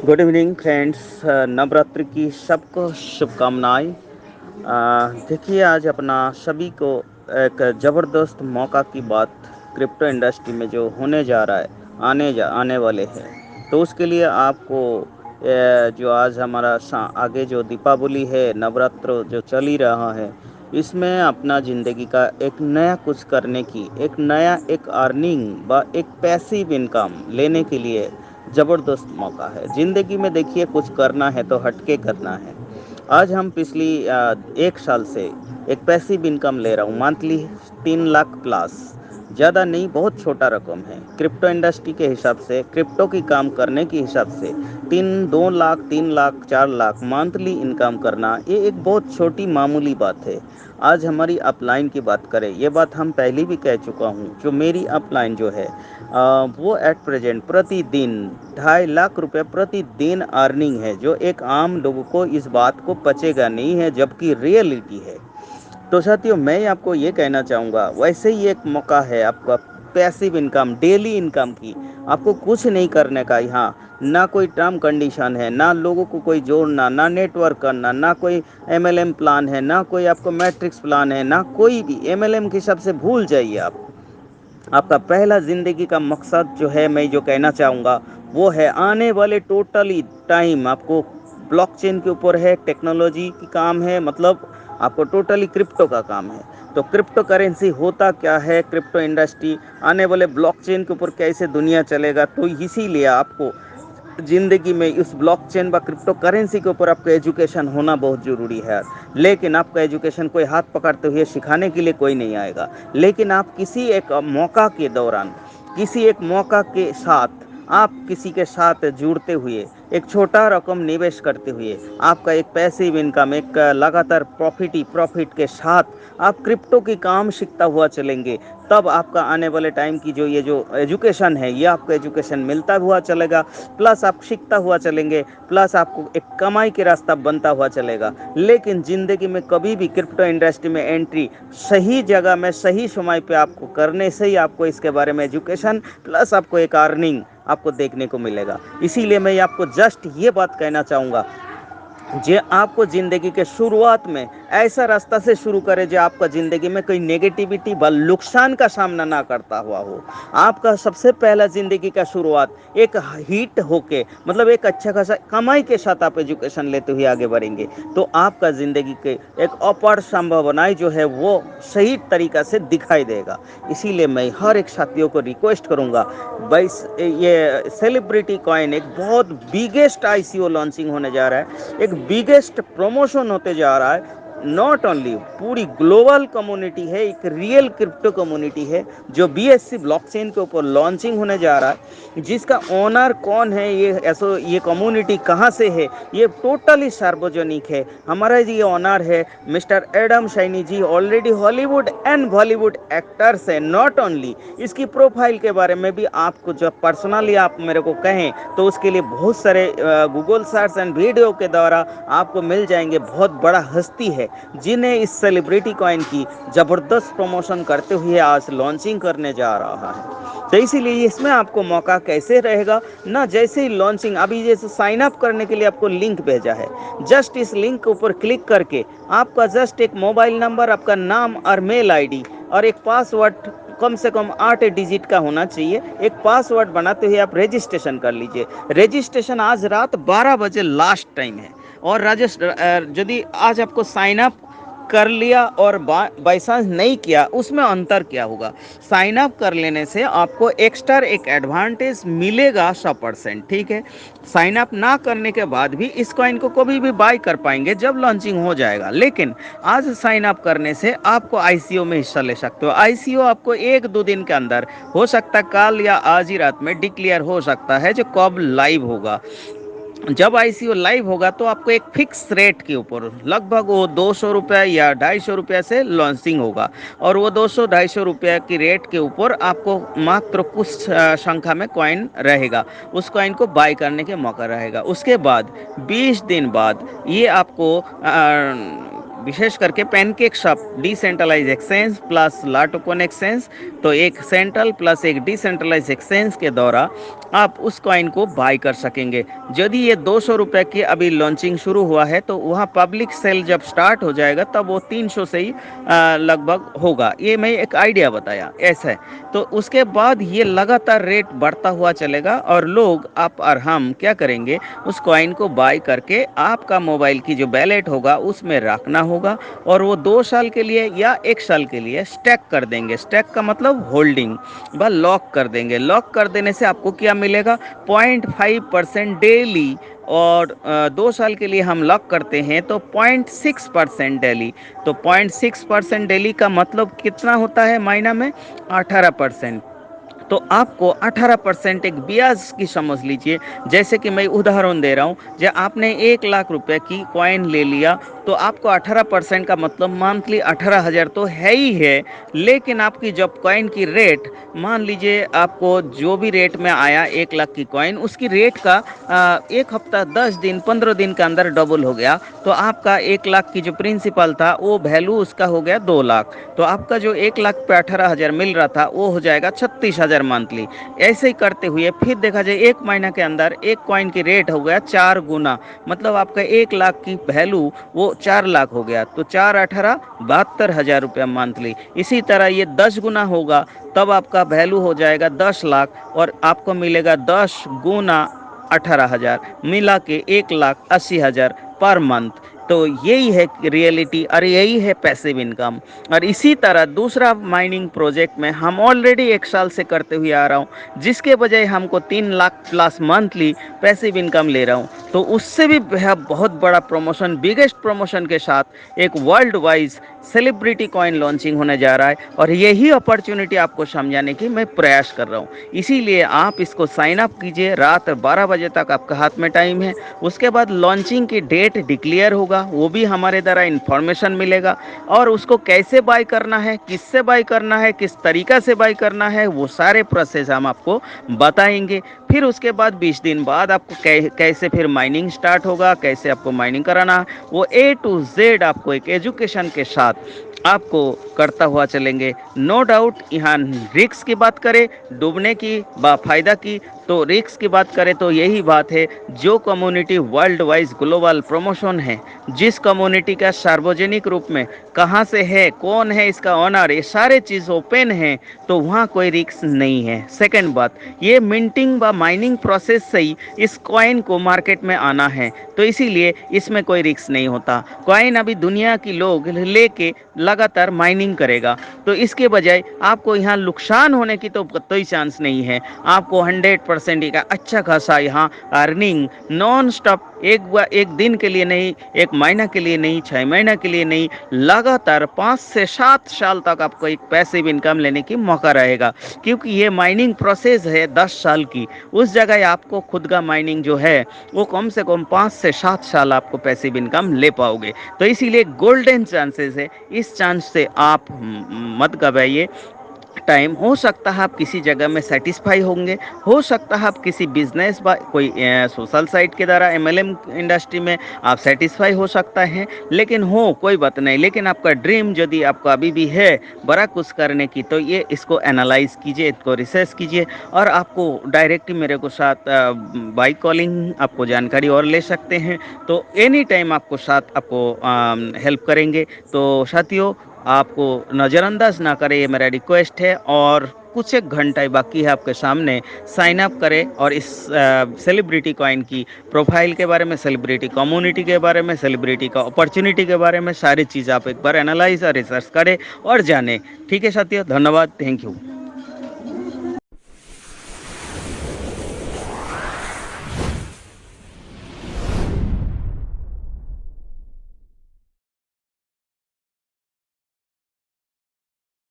Good evening friends. Navratri की सबको शुभकामनाएं। देखिए, आज अपना सभी को एक ज़बरदस्त मौका की बात क्रिप्टो इंडस्ट्री में जो होने जा रहा है, आने वाले हैं। तो उसके लिए आपको जो आज हमारा आगे जो दीपावली है, नवरात्र जो चल ही रहा है, इसमें अपना ज़िंदगी का एक नया कुछ करने की, एक अर्निंग व एक पैसिव इनकम लेने के लिए ज़बरदस्त मौका है। ज़िंदगी में देखिए, कुछ करना है तो हटके करना है। आज हम पिछली 1 साल से एक पैसिव इनकम ले रहा हूँ, मंथली 3 लाख प्लस। ज़्यादा नहीं, बहुत छोटा रकम है। क्रिप्टो इंडस्ट्री के हिसाब से, क्रिप्टो की काम करने के हिसाब से 2 लाख, 3 लाख, 4 लाख मंथली इनकम करना, ये एक बहुत छोटी मामूली बात है। आज हमारी अपलाइन की बात करें, ये बात हम पहले भी कह चुका हूँ। जो मेरी अपलाइन जो है, वो एट प्रेजेंट प्रतिदिन 2.5 लाख रुपए प्रतिदिन अर्निंग है, जो एक आम लोगों को इस बात को पचेगा नहीं है, जबकि रियलिटी है। तो साथियों, मैं आपको ये कहना चाहूँगा, वैसे ही एक मौका है आपका पैसिव इनकम, डेली इनकम की। आपको कुछ नहीं करने का यहाँ, ना कोई टर्म कंडीशन है, ना लोगों को कोई जोड़ना, ना नेटवर्क करना, ना कोई एमएलएम प्लान है, ना कोई आपको मैट्रिक्स प्लान है, ना कोई भी एमएलएम के हिसाब से भूल जाइए आप। आपका पहला ज़िंदगी का मकसद जो है, मैं जो कहना चाहूँगा, वो है आने वाले टोटली टाइम आपको ब्लॉकचेन के ऊपर है, टेक्नोलॉजी की काम है, मतलब आपको टोटली क्रिप्टो का काम है। तो क्रिप्टो करेंसी होता क्या है, क्रिप्टो इंडस्ट्री आने वाले ब्लॉकचेन के ऊपर कैसे दुनिया चलेगा, तो इसीलिए आपको ज़िंदगी में इस ब्लॉकचेन व क्रिप्टो करेंसी के ऊपर आपका एजुकेशन होना बहुत ज़रूरी है। लेकिन आपका एजुकेशन कोई हाथ पकड़ते हुए सिखाने के लिए कोई नहीं आएगा। लेकिन आप किसी एक मौका के दौरान, किसी एक मौका के साथ, आप किसी के साथ जुड़ते हुए, एक छोटा रकम निवेश करते हुए, आपका एक पैसिव इनकम, एक लगातार प्रॉफिट के साथ आप क्रिप्टो की काम सीखता हुआ चलेंगे, तब आपका आने वाले टाइम की जो ये जो एजुकेशन है, ये आपको एजुकेशन मिलता हुआ चलेगा, प्लस आप सीखता हुआ चलेंगे, प्लस आपको एक कमाई के रास्ता बनता हुआ चलेगा। लेकिन ज़िंदगी में कभी भी क्रिप्टो इंडस्ट्री में एंट्री सही जगह में सही समय पे आपको करने से ही आपको इसके बारे में एजुकेशन प्लस आपको एक अर्निंग आपको देखने को मिलेगा। इसीलिए मैं आपको जस्ट ये बात कहना चाहूँगा, जे आपको ज़िंदगी के शुरुआत में ऐसा रास्ता से शुरू करे जो आपका ज़िंदगी में कोई नेगेटिविटी व नुकसान का सामना ना करता हुआ हो। आपका सबसे पहला ज़िंदगी का शुरुआत एक हिट होके, मतलब एक अच्छा खासा कमाई के साथ आप एजुकेशन लेते हुए आगे बढ़ेंगे, तो आपका ज़िंदगी के एक अपार संभावनाएं जो है वो सही तरीक़ा से दिखाई देगा। इसीलिए मैं हर एक साथियों को रिक्वेस्ट करूँगा, भाई, ये सेलिब्रिटी कॉइन एक बहुत बिगेस्ट आईसीओ लॉन्चिंग होने जा रहा है, एक बिगेस्ट प्रमोशन होते जा रहा है। नॉट ओनली पूरी ग्लोबल कम्युनिटी है, एक रियल क्रिप्टो कम्युनिटी है जो बीएससी ब्लॉकचेन के ऊपर लॉन्चिंग होने जा रहा है, जिसका ओनर कौन है, ये कम्युनिटी कहाँ से है, ये टोटली सार्वजनिक है। हमारा ये ओनर है mister Adam Shiny ji, already Hollywood and Bollywood actors है। नॉट ओनली इसकी प्रोफाइल के बारे में भी आपको जब पर्सनली आप मेरे को कहें, तो उसके लिए बहुत सारे गूगल सर्च एंड वीडियो के द्वारा आपको मिल जाएंगे। बहुत बड़ा हस्ती है जिन्हें इस सेलिब्रिटी कॉइन की ज़बरदस्त प्रमोशन करते हुए आज लॉन्चिंग करने जा रहा है। तो इसीलिए इसमें आपको मौका कैसे रहेगा ना, जैसे ही लॉन्चिंग, अभी जैसे साइन अप करने के लिए आपको लिंक भेजा है, जस्ट इस लिंक के ऊपर क्लिक करके आपका जस्ट एक मोबाइल नंबर, आपका नाम और मेल आईडी और एक पासवर्ड कम से कम 8 डिजिट का होना चाहिए, एक पासवर्ड बनाते हुए आप रजिस्ट्रेशन कर लीजिए। रजिस्ट्रेशन आज रात 12 बजे लास्ट टाइम है। और यदि आज आपको साइन अप कर लिया और बाई चांस नहीं किया, उसमें अंतर क्या होगा? साइन अप कर लेने से आपको एक्स्ट्रा एक एडवांटेज मिलेगा 100%, ठीक है। साइन अप ना करने के बाद भी इस कॉइन को कभी भी बाय कर पाएंगे जब लॉन्चिंग हो जाएगा। लेकिन आज साइन अप करने से आपको आईसीओ में हिस्सा ले सकते हो। आईसीओ आपको 1-2 दिन के अंदर, हो सकता है कल या आज ही रात में डिक्लेयर हो सकता है, जो कब लाइव होगा। जब आईसीओ लाइव होगा तो आपको एक फिक्स रेट के ऊपर लगभग वो 200 रुपये या 250 रुपये से लॉन्चिंग होगा, और वो 200-250 रुपये की रेट के ऊपर आपको मात्र कुछ संख्या में कॉइन रहेगा, उस कॉइन को बाय करने के मौका रहेगा। उसके बाद 20 दिन बाद ये आपको विशेष करके pancake shop decentralise exchange plus लाटोकोन एक्सचेंज, तो एक सेंट्रल प्लस एक डिसेंट्रलाइज एक्सचेंज के द्वारा आप उस कॉइन को बाय कर सकेंगे। यदि ये 200 रुपये की अभी लॉन्चिंग शुरू हुआ है तो वहाँ पब्लिक सेल जब स्टार्ट हो जाएगा तब वो 300 से ही लगभग होगा। ये मैं एक आइडिया बताया ऐसा है। तो उसके बाद ये लगातार रेट बढ़ता हुआ चलेगा और लोग आप और हम क्या करेंगे, उस कॉइन को बाय करके आपका मोबाइल की जो बैलेट होगा उसमें रखना होगा और वो 2 साल के लिए या 1 साल के लिए स्टैक कर देंगे। स्टैक का मतलब होल्डिंग व लॉक कर देंगे। लॉक कर देने से आपको क्या मिलेगा, 0.5% डेली, और 2 साल के लिए हम लॉक करते हैं तो 0.6% डेली। तो 0.6% डेली का मतलब कितना होता है महीना में, 18%। तो आपको 18% एक ब्याज की समझ लीजिए। जैसे कि मैं उदाहरण दे रहा हूँ, जब आपने 1 लाख रुपए की कॉइन ले लिया तो आपको 18% का मतलब मंथली 18,000 तो है ही है। लेकिन आपकी जब कॉइन की रेट, मान लीजिए आपको जो भी रेट में आया 1 लाख की कॉइन, उसकी रेट का 1 हफ्ता 10 दिन 15 दिन के अंदर डबल हो गया, तो आपका 1 लाख की जो प्रिंसिपल था वो वैल्यू उसका हो गया 2 लाख। तो आपका जो 1 लाख पे 18,000 मिल रहा था वो हो जाएगा 36,000 मंथली। ऐसे ही करते हुए फिर देखा जाए 1 महीना के अंदर एक कॉइन की रेट हो गया 4 गुना, मतलब आपका 1 लाख की वैल्यू वो 4 लाख हो गया। तो 4 18 72,000 रुपया मंथली। इसी तरह ये 10 गुना होगा तब आपका वैल्यू हो जाएगा 10 लाख और आपको मिलेगा 10 गुना 18,000 मिला के 1,80,000 पर मंथ। तो यही है रियलिटी और यही है पैसिव इनकम। और इसी तरह दूसरा माइनिंग प्रोजेक्ट में हम ऑलरेडी 1 साल से करते हुए आ रहा हूँ, जिसके बजाय हमको 3 lakh plus monthly passive income ले रहा हूँ। तो उससे भी बहुत बड़ा प्रमोशन, बिगेस्ट प्रमोशन के साथ एक world wise celebrity coin launching होने जा रहा है और यही अपॉर्चुनिटी आपको समझाने की मैं प्रयास कर रहा हूँ। इसीलिए आप इसको साइन अप कीजिए। रात 12 बजे तक आपका हाथ में टाइम है। उसके बाद लॉन्चिंग की डेट डिक्लेयर होगा, वो भी हमारे द्वारा इन्फॉर्मेशन मिलेगा और उसको कैसे बाय करना है, किससे बाय करना है, किस तरीका से बाय करना है, वो सारे प्रोसेस हम आपको बताएंगे। फिर उसके बाद 20 दिन बाद आपको कैसे फिर माइनिंग स्टार्ट होगा, कैसे आपको माइनिंग कराना, वो A to Z आपको एक एजुकेशन के साथ आपको करता हुआ चलेंगे। नो डाउट यहाँ रिस्क की बात करें, डूबने की फायदा की, तो रिस्क की बात करें तो यही बात है, जो community world wise global promotion है, जिस कम्युनिटी का सार्वजनिक रूप में कहाँ से है, कौन है इसका ऑनर, ये सारे चीज़ ओपन है, तो वहाँ कोई रिस्क नहीं है। सेकंड बात, ये मिंटिंग व माइनिंग प्रोसेस से ही इस कॉइन को मार्केट में आना है, तो इसीलिए इसमें कोई रिस्क नहीं होता। कॉइन अभी दुनिया की लोग लेके लगातार माइनिंग करेगा, तो इसके बजाय आपको यहाँ नुकसान होने की तो कोई चांस नहीं है। आपको 100% का अच्छा खासा यहाँ अर्निंग नॉन स्टॉप, एक दिन के लिए नहीं, 1 महीना के लिए नहीं, 6 महीना के लिए नहीं, लगातार 5 से 7 साल तक आपको एक पैसिव इनकम लेने की मौका रहेगा। क्योंकि ये माइनिंग प्रोसेस है 10 साल की, उस जगह आपको खुद का माइनिंग जो है वो कम से कम 5 से 7 साल आपको पैसिव इनकम ले पाओगे। तो इसीलिए गोल्डन चांसेस है, इस चांस से आप मत गवाइए टाइम। हो सकता है आप किसी जगह में सेटिस्फाई होंगे, हो सकता है आप किसी बिजनेस व कोई सोशल साइट के द्वारा MLM इंडस्ट्री में आप सेटिस्फाई हो सकता है, लेकिन हो कोई बात नहीं। लेकिन आपका ड्रीम यदि आपका अभी भी है बड़ा कुछ करने की, तो ये इसको एनालाइज कीजिए, इसको रिसर्च कीजिए और आपको डायरेक्टली मेरे को साथ बाई कॉलिंग आपको जानकारी और ले सकते हैं। तो एनी टाइम आपको साथ आपको हेल्प करेंगे। तो साथियों, आपको नज़रअंदाज ना करें, ये मेरा रिक्वेस्ट है। और कुछ एक घंटा बाकी है आपके सामने, साइन अप करें और इस सेलिब्रिटी कॉइन की प्रोफाइल के बारे में, सेलिब्रिटी कम्युनिटी के बारे में, सेलिब्रिटी का अपॉर्चुनिटी के बारे में सारी चीज़ आप एक बार एनालाइज और रिसर्च करें और जानें। ठीक है साथियों, धन्यवाद, थैंक यू।